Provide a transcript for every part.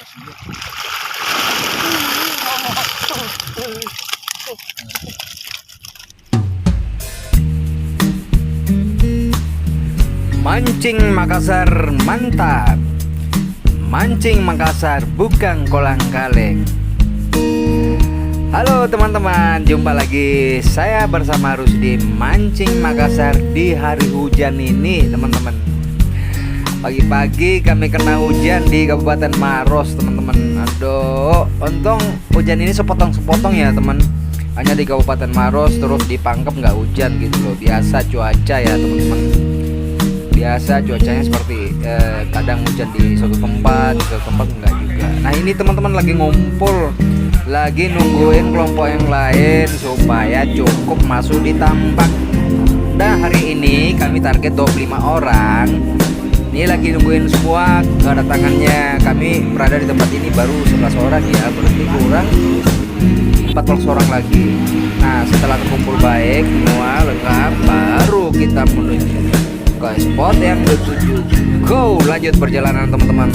Mancing Makassar mantap. Mancing Makassar bukan kolang-kaleng. Halo teman-teman, jumpa lagi saya bersama Rusdi Mancing Makassar di hari hujan ini teman-teman. Pagi-pagi kami kena hujan di Kabupaten Maros teman-teman. Aduh, untung hujan ini sepotong-sepotong ya teman. Hanya di Kabupaten Maros, terus di Pangkep nggak hujan gitu loh. Biasa cuaca ya teman-teman. Biasa cuacanya seperti kadang hujan di suatu tempat, di suatu tempat enggak juga. Nah ini teman-teman lagi ngumpul, lagi nungguin kelompok yang lain supaya cukup masuk di tambak. Nah hari ini kami target 25 orang. Ini lagi nungguin semua kedatangannya. Kami berada di tempat ini baru 11 orang ya, berarti kurang 14 orang lagi. Nah setelah terkumpul baik semua lengkap, baru kita menuju ke spot yang dituju. Go, lanjut perjalanan teman-teman.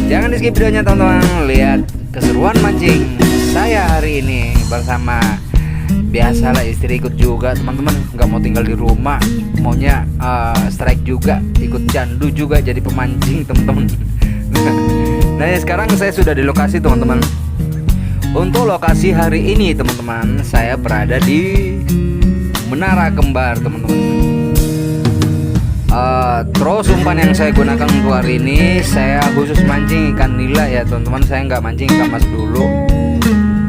Jangan di skip videonya teman-teman. Lihat keseruan mancing saya hari ini bersama, biasalah istri ikut juga teman-teman. Nggak mau tinggal di rumah, maunya strike juga, ikut candu juga jadi pemancing teman-teman. Nah ya, sekarang saya sudah di lokasi teman-teman. Untuk lokasi hari ini teman-teman, saya berada di Menara Kembar teman-teman. Terus umpan yang saya gunakan untuk hari ini, saya khusus mancing ikan nila ya teman-teman. Saya nggak mancing ikan mas dulu,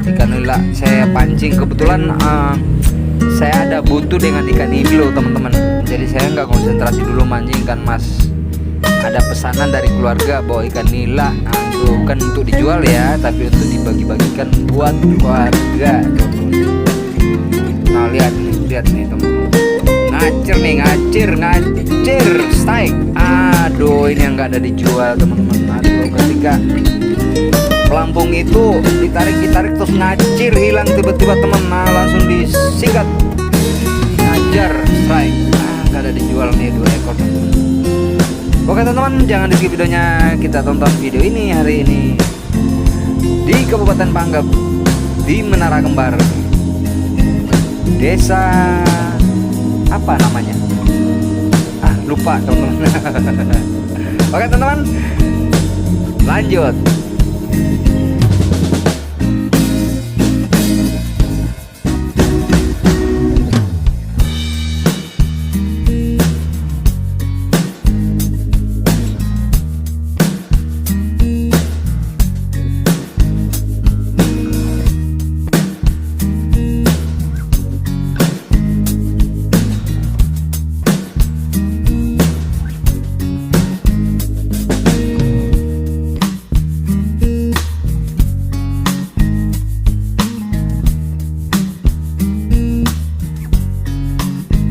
ikan nila saya pancing. Kebetulan saya ada butuh dengan ikan ini loh teman-teman. Jadi saya nggak konsentrasi dulu mancing ikan mas. Ada pesanan dari keluarga bawa ikan nila, bukan untuk dijual ya, tapi untuk dibagi-bagikan buat keluarga teman-teman. Nah lihat nih teman-teman, ngacir strike. Aduh ini yang nggak ada dijual teman-teman. Aduh ketika pelampung itu ditarik terus ngacir, hilang tiba-tiba teman. Nah langsung disikat, ngajar strike. Nggak ada dijual nih 2 ekor teman-teman. Oke teman-teman, jangan di skip videonya. Kita tonton video ini hari ini di Kabupaten Pangkep, di Menara Kembar, desa apa namanya? Lupa teman-teman. Oke teman-teman, lanjut.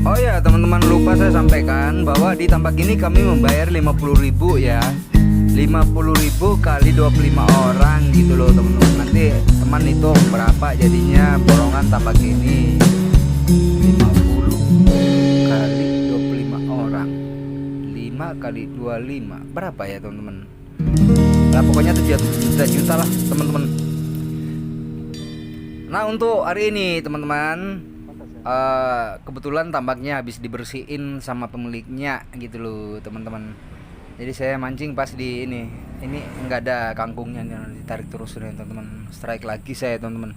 Oh ya teman-teman, lupa saya sampaikan bahwa di tambak ini kami membayar 50.000 ya. 50.000 kali 25 orang gitu loh teman-teman. Nanti teman hitung berapa jadinya borongan tambak ini. 50 kali 25 orang, 5 kali 25 berapa ya teman-teman? Nah pokoknya 7 juta lah teman-teman. Nah untuk hari ini teman-teman, kebetulan tambaknya habis dibersihin sama pemiliknya gitu loh teman-teman. Jadi saya mancing pas di ini nggak ada kangkungnya nih, ditarik terus nih teman-teman. Strike lagi saya teman-teman.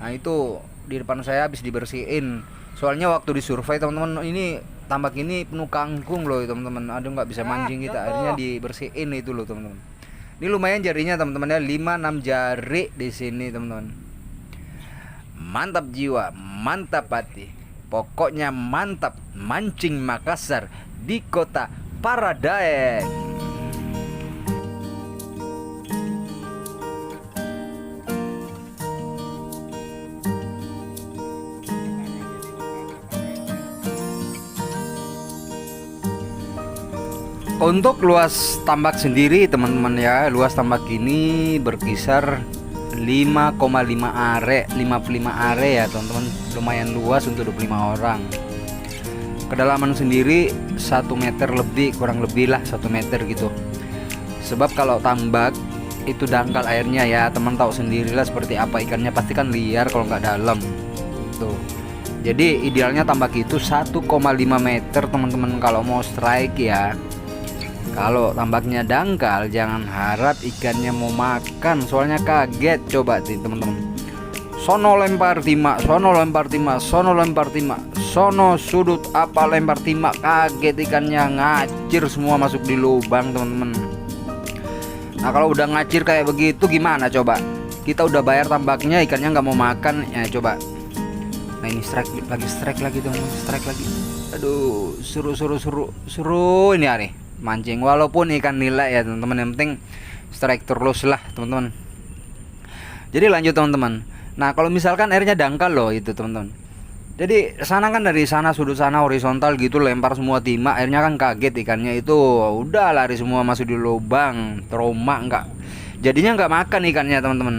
Nah itu di depan saya habis dibersihin. Soalnya waktu disurvei teman-teman, ini tambak ini penuh kangkung loh teman-teman. Aduh nggak bisa mancing kita, akhirnya dibersihin itu loh teman-teman. Ini lumayan jarinya teman-teman ya, 5-6 jari di sini teman-teman. Mantap jiwa, mantap hati, pokoknya mantap mancing Makassar di kota Paradaeng. Untuk luas tambak sendiri teman-teman ya, luas tambak ini berkisar 5,5 are, 55 are ya teman-teman. Lumayan luas untuk 25 orang. Kedalaman sendiri 1 meter lebih, kurang lebih lah 1 meter gitu. Sebab kalau tambak itu dangkal airnya ya, teman tahu sendirilah seperti apa ikannya, pasti kan liar kalau nggak dalam tuh. Jadi idealnya tambak itu 1,5 meter teman-teman kalau mau strike ya. Kalau tambaknya dangkal jangan harap ikannya mau makan, soalnya kaget. Coba sih teman-teman, sono lempar timah, sono lempar timah, sono lempar timah, sono sudut apa lempar timah, kaget ikannya, ngacir semua masuk di lubang teman-teman. Nah kalau udah ngacir kayak begitu gimana coba? Kita udah bayar tambaknya, ikannya nggak mau makan ya, coba. Nah ini strike lagi teman-teman, strike lagi. Aduh, seru ini hari mancing, walaupun ikan nila ya teman-teman, yang penting strike terus lah teman-teman. Jadi lanjut teman-teman. Nah kalau misalkan airnya dangkal loh itu teman-teman, jadi sana kan, dari sana sudut sana horizontal gitu lempar semua timah, airnya kan kaget ikannya itu, udah lari semua masuk di lubang, trauma nggak, jadinya nggak makan ikannya teman-teman.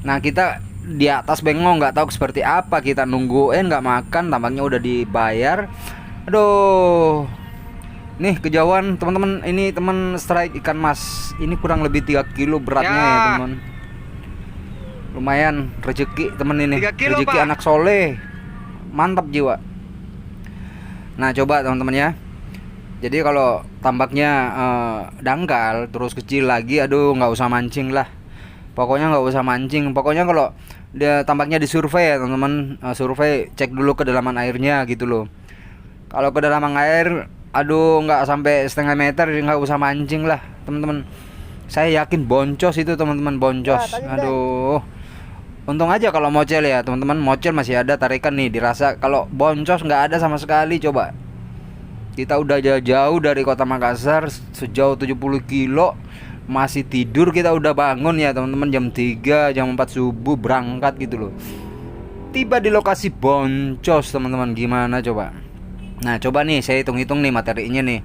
Nah kita di atas bengong nggak tahu seperti apa, kita nungguin nggak makan, tampaknya udah dibayar. Aduh, nih kejauhan teman-teman, ini teman strike ikan mas, ini kurang lebih 3 kilo beratnya ya teman. Lumayan rezeki temen ini, rezeki Pak. Anak soleh, mantap jiwa. Nah coba teman-teman ya, jadi kalau tambaknya dangkal terus kecil lagi, aduh nggak usah mancing lah, pokoknya nggak usah mancing. Pokoknya kalau dia tambaknya disurvei ya teman-teman, survei, cek dulu kedalaman airnya gitu loh. Kalau kedalaman air aduh nggak sampai setengah meter, nggak usah mancing lah teman-teman. Saya yakin boncos itu teman-teman, boncos. Aduh, untung aja kalau mocel ya teman-teman, mocel masih ada tarikan nih dirasa. Kalau boncos nggak ada sama sekali. Coba kita udah jauh-jauh dari kota Makassar, sejauh 70 kilo, masih tidur kita udah bangun ya teman-teman, jam 3 jam 4 subuh berangkat gitu loh. Tiba di lokasi boncos teman-teman, gimana coba. Nah coba nih saya hitung-hitung nih materinya nih.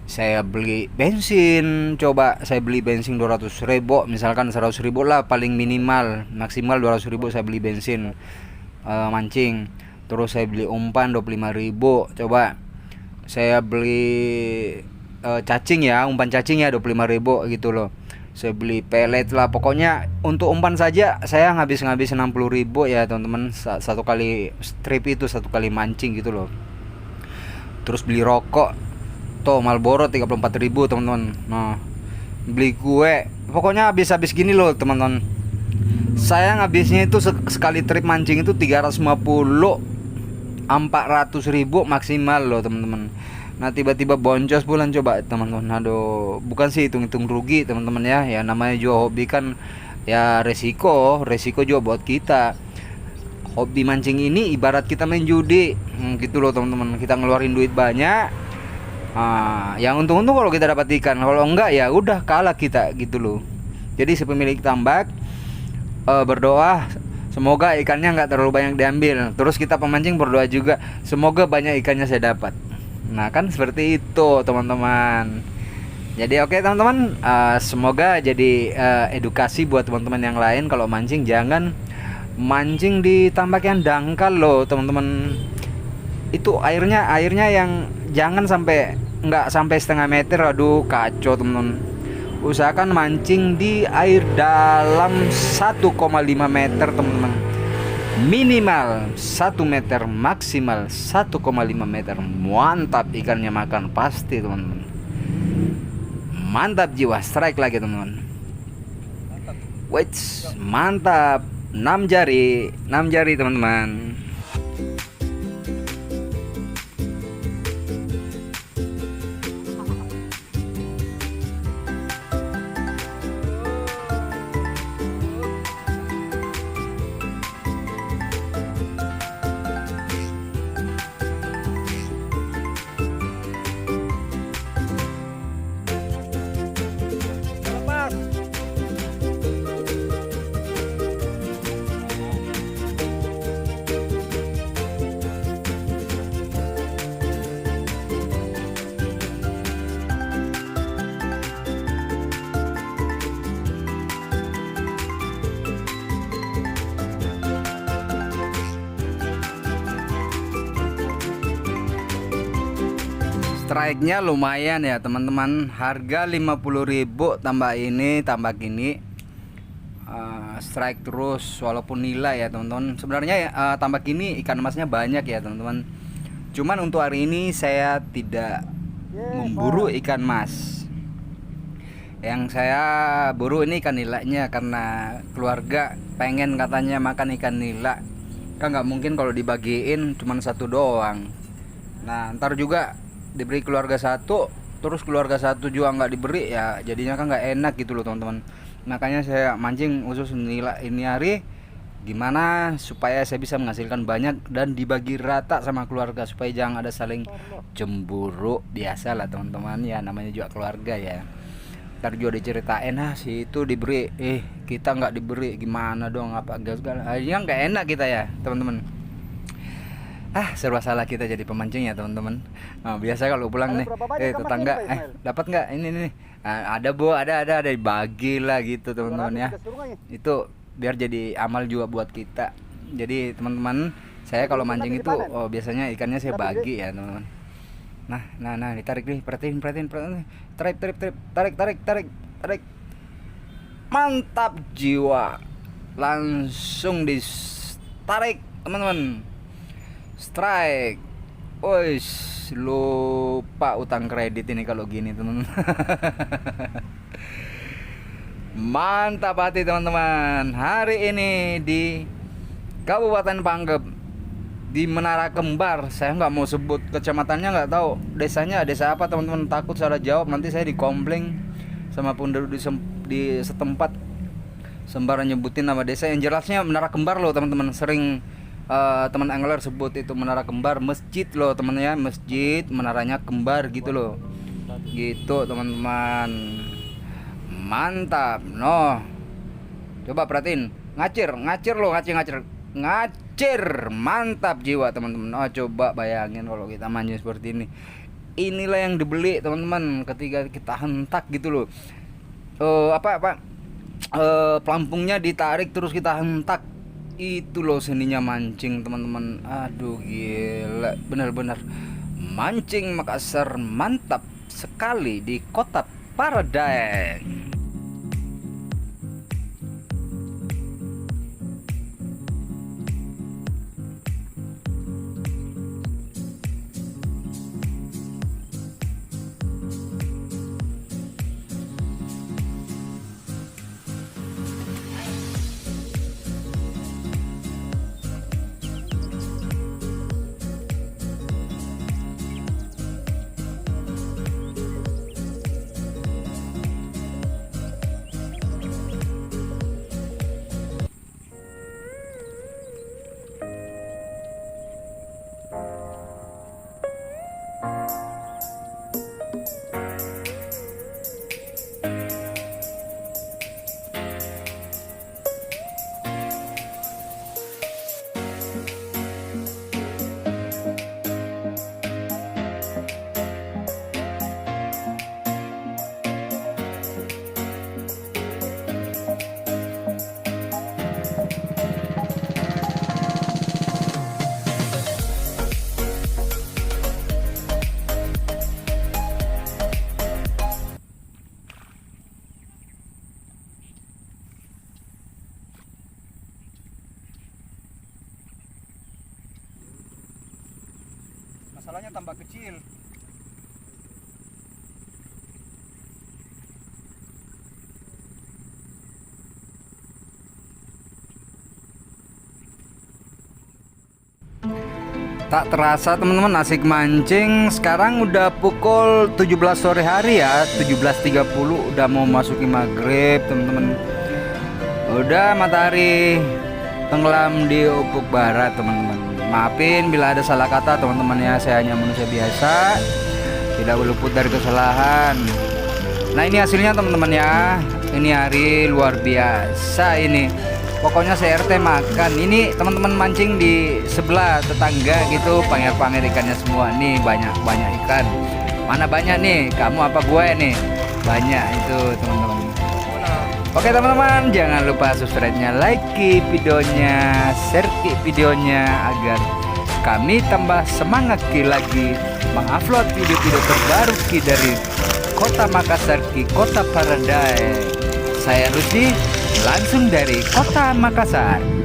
Saya beli bensin, coba saya beli bensin 200.000, misalkan 100.000 lah paling minimal, maksimal 200.000 saya beli bensin mancing. Terus saya beli umpan 25.000, coba saya beli cacing ya, umpan cacing ya 25.000 gitu loh. Saya beli pelet lah, pokoknya untuk umpan saja saya ngabis 60.000 ya teman-teman, satu kali strip itu, satu kali mancing gitu loh. Terus beli rokok tuh Marlboro 34.000 teman-teman. Nah beli kue, pokoknya habis gini loh teman-teman. Saya ngabisnya itu sekali trip mancing itu 350 400.000 maksimal loh teman-teman. Nah tiba-tiba boncos bulan, coba teman-teman. Aduh, bukan sih hitung-hitung rugi teman-teman ya, ya namanya juga hobi kan ya, resiko juga buat kita. Hobi mancing ini ibarat kita main judi gitu loh teman-teman, kita ngeluarin duit banyak. Yang untung-untung kalau kita dapat ikan, kalau enggak ya udah kalah kita gitu loh. Jadi si pemilik tambak berdoa semoga ikannya nggak terlalu banyak diambil, terus kita pemancing berdoa juga semoga banyak ikannya saya dapat. Nah kan seperti itu teman-teman. Jadi oke teman-teman, semoga jadi edukasi buat teman-teman yang lain, kalau mancing jangan mancing di tambak yang dangkal loh teman-teman. Itu airnya yang jangan nggak sampai setengah meter, aduh kacau teman-teman. Usahakan mancing di air dalam 1,5 meter teman-teman, minimal 1 meter, maksimal 1,5 meter. Mantap ikannya makan pasti teman-teman, mantap jiwa. Strike lagi teman-teman, wait, mantap. 6 jari teman-teman. Strike-nya lumayan ya teman-teman. Harga 50.000 tambah ini tambah gini. Strike terus walaupun nilai ya teman-teman. Sebenarnya tambah gini ikan emasnya banyak ya teman-teman. Cuman untuk hari ini saya tidak memburu ikan mas. Yang saya buru ini ikan nilainya, karena keluarga pengen katanya makan ikan nila. Kan nggak mungkin kalau dibagiin cuman satu doang. Nah ntar juga diberi keluarga satu, terus keluarga satu juga nggak diberi, ya jadinya kan nggak enak gitu loh teman-teman. Makanya saya mancing khusus nila ini hari, gimana supaya saya bisa menghasilkan banyak dan dibagi rata sama keluarga, supaya jangan ada saling cemburu. Biasa lah teman-teman, ya namanya juga keluarga ya. Ntar juga diceritain, si itu diberi, kita nggak diberi, gimana dong, apa gas akhirnya nggak enak kita ya teman-teman. Serba salah kita jadi pemancing ya teman-teman. Biasa kalau pulang nih, tetangga, dapat nggak ini ada bu, ada dibagi lah gitu teman-teman ya. Itu biar jadi amal juga buat kita. Jadi teman-teman, saya kalau mancing itu biasanya ikannya saya bagi ya teman-teman. Nah, ditarik nih, perhatiin. Tarik. Mantap jiwa. Langsung ditarik, teman-teman. Strike. Wih, lupa utang kredit ini kalau gini, teman-teman. Mantap hati teman-teman. Hari ini di Kabupaten Panggep, di Menara Kembar. Saya nggak mau sebut kecamatannya, nggak tahu desanya desa apa teman-teman, takut salah jawab nanti saya dikomplain sama penduduk di setempat sembarang nyebutin nama desa. Yang jelasnya Menara Kembar loh teman-teman. Sering teman angler sebut itu Menara Kembar, masjid loh teman-teman ya, masjid menaranya kembar gitu loh, gitu teman-teman. Mantap, coba perhatiin, ngacir, mantap jiwa teman-teman. Coba bayangin kalau kita mancing seperti ini. Inilah yang dibeli teman-teman, ketika kita hentak gitu loh. Pelampungnya ditarik terus kita hentak. Itu loh seninya mancing teman-teman. Aduh gila, benar-benar mancing Makassar mantap sekali di Kota Paraday. Masalahnya tambah kecil. Tak terasa teman-teman asik mancing. Sekarang udah pukul 17 sore hari ya, 17.30, udah mau masuki maghrib teman-teman. Udah matahari tenggelam di ufuk barat teman-teman. Maafin bila ada salah kata teman-teman ya, saya hanya manusia biasa, tidak luput dari kesalahan. Nah ini hasilnya teman-teman ya. Ini hari luar biasa ini. Pokoknya CRT makan. Ini teman-teman mancing di sebelah tetangga gitu, panger-panger ikannya semua. Nih banyak ikan. Mana banyak nih? Kamu apa gue nih? Banyak itu teman-teman. Oke teman-teman, jangan lupa subscribe-nya, like videonya, share videonya agar kami tambah semangat lagi mengupload video-video terbaru Ki dari Kota Makassar, Ki Kota Paradise. Saya Rusdi, langsung dari Kota Makassar.